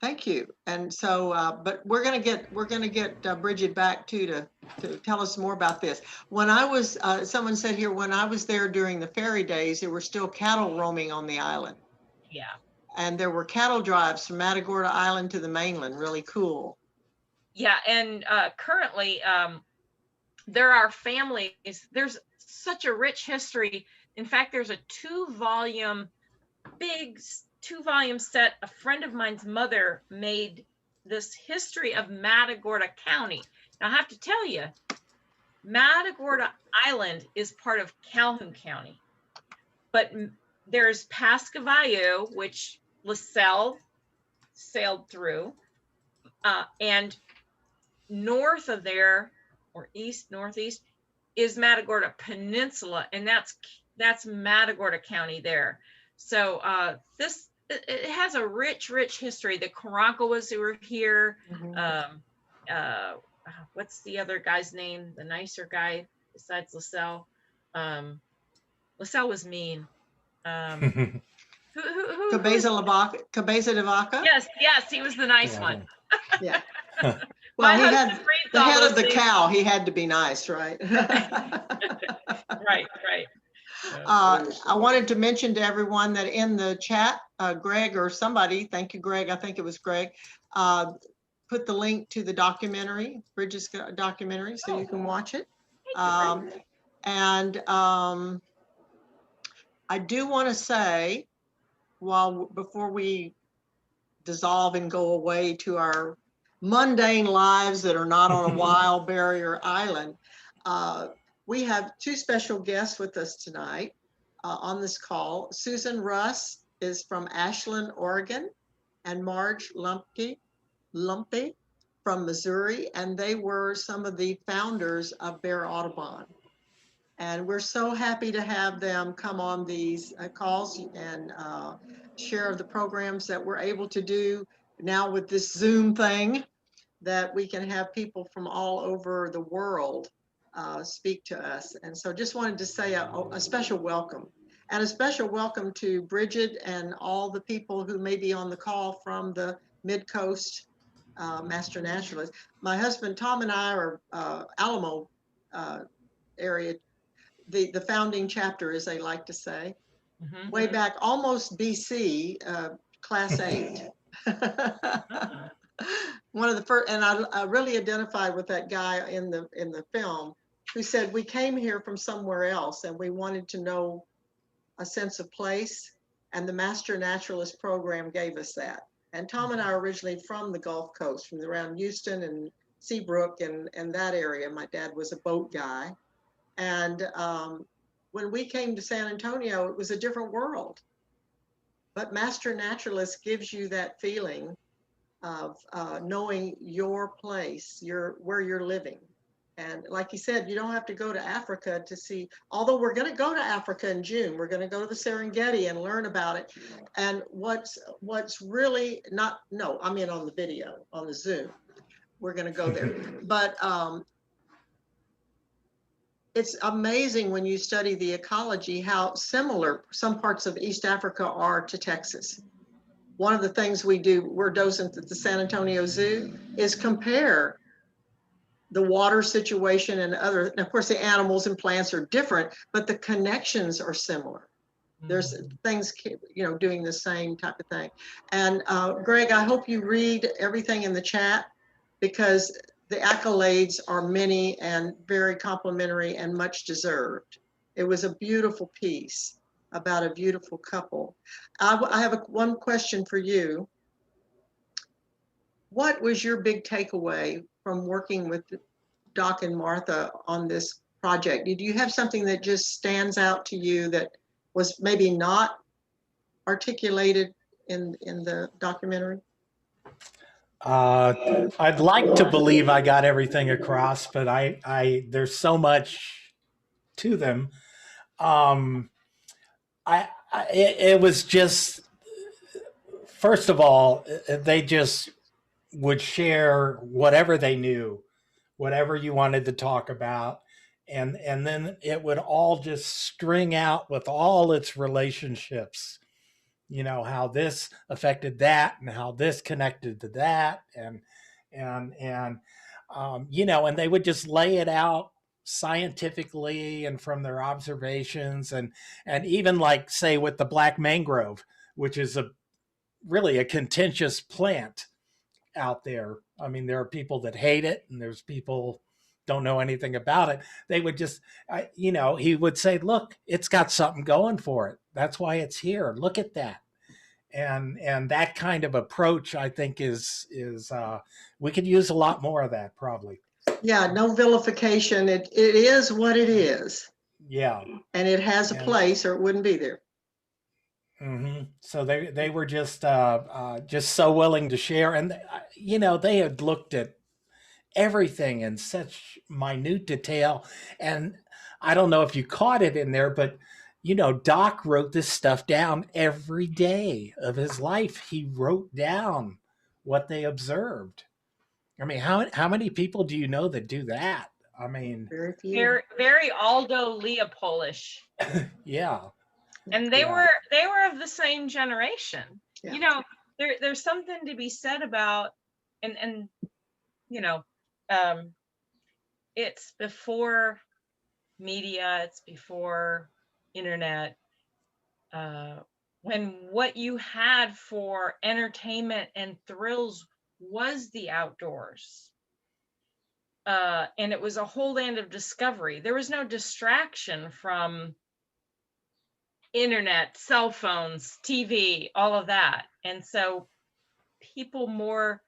thank you. And so, but we're gonna get Bridget back too to tell us more about this. When I was, someone said here, when I was there during the ferry days, there were still cattle roaming on the island. Yeah. And there were cattle drives from Matagorda Island to the mainland. Really cool. Yeah, and currently there are families. There's such a rich history. In fact, there's a big two-volume set. A friend of mine's mother made this history of Matagorda County. Now, I have to tell you, Matagorda Island is part of Calhoun County, but there's Pascavallo, which LaSalle sailed through, and north of there, or northeast, is Matagorda Peninsula, and that's Matagorda County there. So it has a rich history. The Karankawas who were here. Mm-hmm. What's the other guy's name? The nicer guy besides LaSalle. LaSalle was mean. Cabeza de Vaca? Yes, he was the nice one. Yeah. Well, he had the head of the cow. He had to be nice, right? Right. I wanted to mention to everyone that in the chat, Greg or somebody, thank you, Greg. I think it was Greg, put the link to the documentary, Bridget's documentary, so you can watch it. I do want to say, before we dissolve and go away to our mundane lives that are not on a wild barrier island, we have two special guests with us tonight on this call. Susan Russ is from Ashland, Oregon, and Marge Lumpy from Missouri, and they were some of the founders of Bear Audubon. And we're so happy to have them come on these calls and share the programs that we're able to do now with this Zoom thing, that we can have people from all over the world speak to us. And so just wanted to say a special welcome. And a special welcome to Bridget and all the people who may be on the call from the Mid-Coast Master Naturalists. My husband, Tom, and I are Alamo area, the founding chapter, as they like to say, way back, almost BC, class 8. One of the first, and I really identified with that guy in the film who said, we came here from somewhere else and we wanted to know a sense of place, and the Master Naturalist program gave us that. And Tom and I are originally from the Gulf Coast, from around Houston and Seabrook and that area. My dad was a boat guy. And when we came to San Antonio, it was a different world. But Master Naturalist gives you that feeling of knowing your place, where you're living. And like you said, you don't have to go to Africa to see, although we're going to go to Africa in June. We're going to go to the Serengeti and learn about it. And what's really on the video, on the Zoom, we're going to go there. But it's amazing when you study the ecology, how similar some parts of East Africa are to Texas. One of the things we do, we're docents at the San Antonio Zoo, is compare the water situation and and of course the animals and plants are different, but the connections are similar. There's things, doing the same type of thing. And Greg, I hope you read everything in the chat, because the accolades are many and very complimentary and much deserved. It was a beautiful piece about a beautiful couple. I have one question for you. What was your big takeaway from working with Doc and Martha on this project? Did you have something that just stands out to you that was maybe not articulated in the documentary? I'd like to believe I got everything across, but there's so much to them. It was just, first of all, they just would share whatever they knew, whatever you wanted to talk about. And then it would all just string out with all its relationships, how this affected that and how this connected to that. And they would just lay it out scientifically and from their observations, and even, like, say, with the black mangrove, which is really a contentious plant out there. I mean, there are people that hate it and there's people don't know anything about it. They would just, he would say, look, it's got something going for it. That's why it's here. Look at that. And that kind of approach, I think, is we could use a lot more of that, probably. Yeah, no vilification. It is what it is. Yeah. And it has a place, or it wouldn't be there. Mm-hmm. So they were just so willing to share, and they had looked at everything in such minute detail. And I don't know if you caught it in there, but Doc wrote this stuff down every day of his life. He wrote down what they observed. I mean, how many people do you know that do that? I mean, very few. Very Aldo Leopolish. Yeah. And they were of the same generation. Yeah. There's something to be said about, and it's before media, it's before internet, when what you had for entertainment and thrills was the outdoors. And it was a whole land of discovery. There was no distraction from internet, cell phones, TV, all of that. And so people more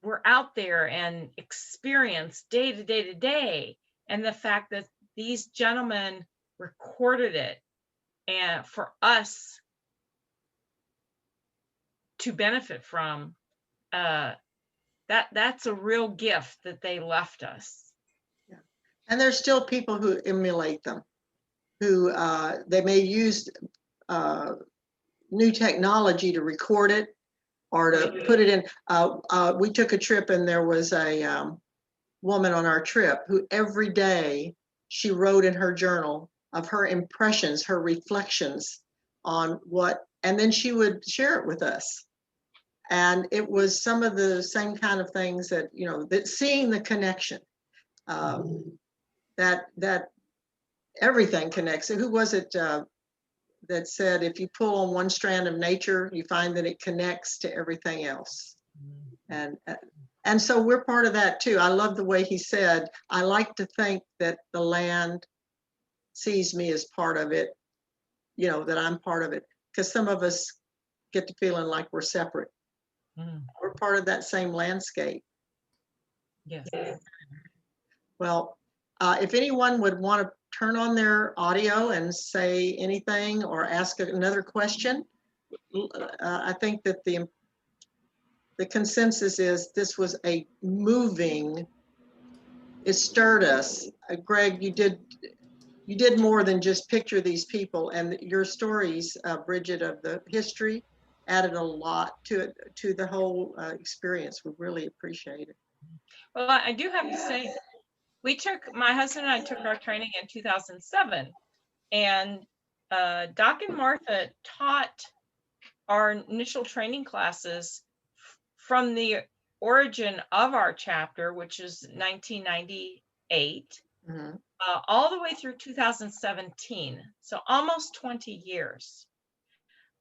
were out there and experienced day to day to day. And the fact that these gentlemen recorded it and for us to benefit from, that's a real gift that they left us. Yeah. And there's still people who emulate them, who they may use new technology to record it or to put it in. We took a trip and there was a woman on our trip who every day she wrote in her journal of her impressions, her reflections on what, and then she would share it with us. And it was some of the same kind of things that, you know, that seeing the connection, that everything connects. Who was it that said, if you pull on one strand of nature, you find that it connects to everything else. And so we're part of that too. I love the way he said, I like to think that the land sees me as part of it, you know, that I'm part of it. Because some of us get to feeling like we're separate. We're part of that same landscape. Yes. Well, if anyone would want to turn on their audio and say anything or ask another question, I think that the consensus is this was a moving, it stirred us. Greg, you did more than just picture these people, and your stories, Bridget, of the history added a lot to it, to the whole experience. We really appreciate it. Well, I do have to say, my husband and I took our training in 2007, and Doc and Martha taught our initial training classes from the origin of our chapter, which is 1998, all the way through 2017, so almost 20 years.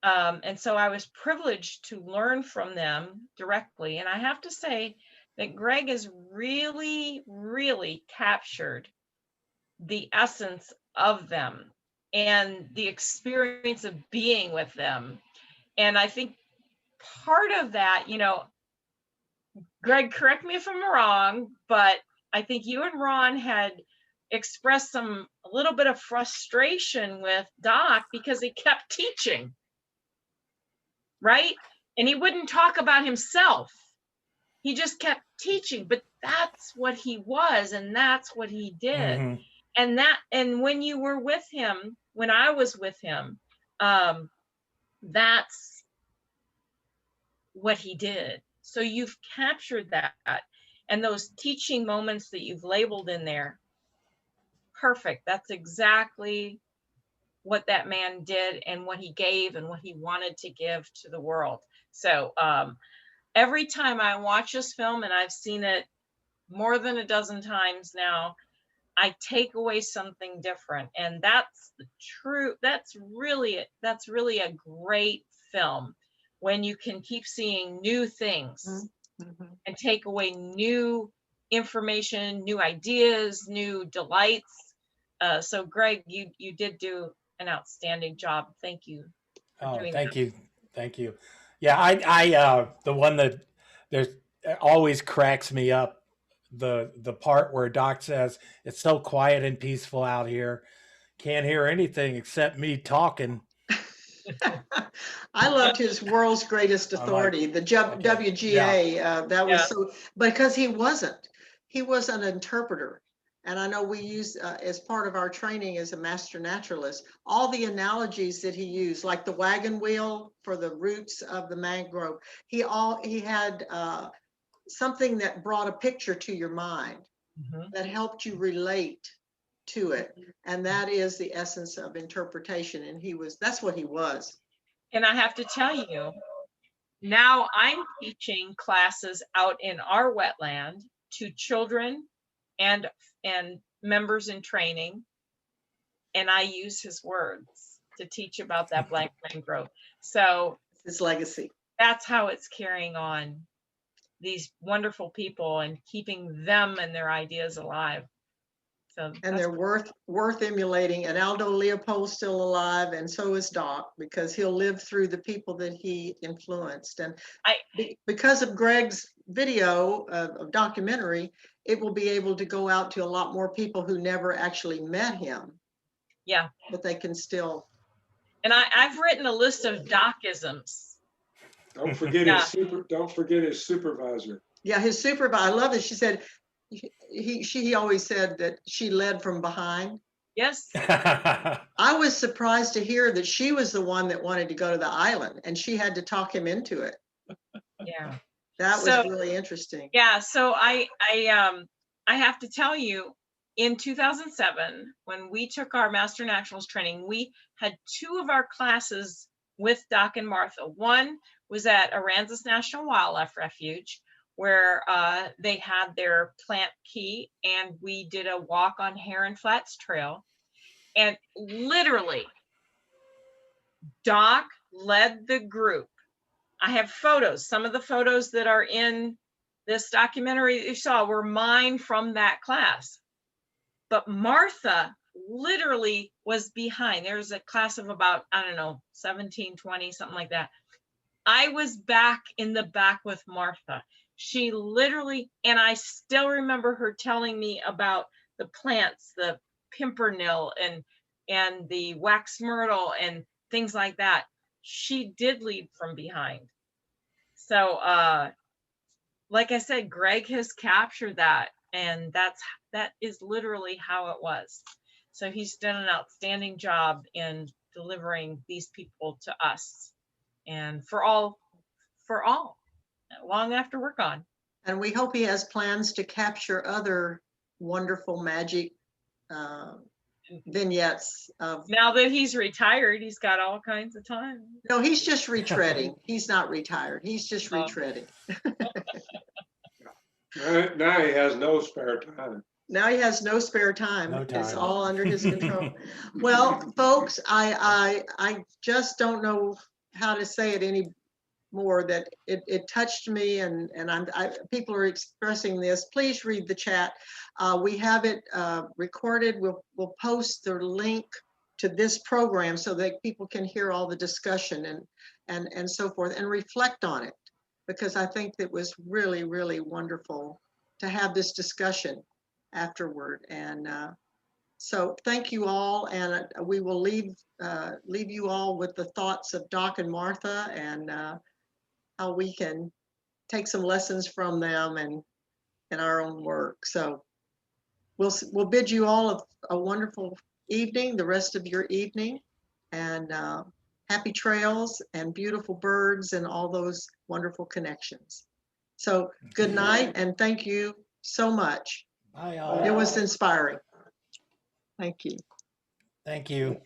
And so I was privileged to learn from them directly. And I have to say that Greg has really, really captured the essence of them and the experience of being with them. And I think part of that, you know, Greg, correct me if I'm wrong, but I think you and Ron had expressed a little bit of frustration with Doc because he kept teaching, right? And he wouldn't talk about himself. He just kept teaching, but that's what he was, and that's what he did. And when you were with him, when I was with him, that's what he did. So you've captured that, and those teaching moments that you've labeled in there, perfect. That's exactly what that man did and what he gave and what he wanted to give to the world. So every time I watch this film, and I've seen it more than a dozen times now, I take away something different. And that's really a great film, when you can keep seeing new things and take away new information, new ideas, new delights. So Greg, you did do an outstanding job. Thank you. Thank you. Yeah, I the one that always cracks me up, the part where Doc says it's so quiet and peaceful out here, can't hear anything except me talking. I loved his world's greatest authority, the WGA. Yeah. That was so, because he was an interpreter. And I know we use, as part of our training as a master naturalist, all the analogies that he used, like the wagon wheel for the roots of the mangrove. He had something that brought a picture to your mind that helped you relate to it. And that is the essence of interpretation. And that's what he was. And I have to tell you, now I'm teaching classes out in our wetland to children and members in training, and I use his words to teach about that black mangrove. So his legacy. That's how it's carrying on, these wonderful people and keeping them and their ideas alive. So And they're worth emulating. And Aldo Leopold's still alive, and so is Doc, because he'll live through the people that he influenced. And because of Greg's video of documentary, it will be able to go out to a lot more people who never actually met him. Yeah. But they can still. And I've written a list of Doc-isms. Don't forget his supervisor. Yeah, his supervisor. I love it. She said he always said that she led from behind. Yes. I was surprised to hear that she was the one that wanted to go to the island, and she had to talk him into it. Yeah. That was really interesting. Yeah. So I have to tell you, in 2007, when we took our Master Naturalist training, we had 2 of our classes with Doc and Martha. One was at Aransas National Wildlife Refuge, where they had their plant key, and we did a walk on Heron Flats Trail. And literally, Doc led the group. I have photos. Some of the photos that are in this documentary that you saw were mine from that class. But Martha literally was behind. There was a class of about, I don't know, 17, 20, something like that. I was back in the back with Martha. She literally, and I still remember her telling me about the plants, the pimpernel and the wax myrtle and things like that. She did lead from behind. So like I said, Greg has captured that, and that is literally how it was. So he's done an outstanding job in delivering these people to us, and for all long after we're gone. And we hope he has plans to capture other wonderful magic vignettes of. Now that he's retired, he's got all kinds of time. No, he's just retreading. He's not retired. He's just retreading. Now he has no spare time. Now he has no spare time. No time. It's all under his control. Well, folks, I just don't know how to say it any more, that it touched me, and people are expressing this. Please read the chat. We have it recorded. We'll post the link to this program so that people can hear all the discussion and so forth, and reflect on it, because I think it was really, really wonderful to have this discussion afterward. And so thank you all, and we will leave you all with the thoughts of Doc and Martha, and how we can take some lessons from them and in our own work. So we'll bid you all a wonderful evening, the rest of your evening, and happy trails and beautiful birds and all those wonderful connections. So good night, and thank you so much. Bye, all. It was inspiring. Thank you. Thank you.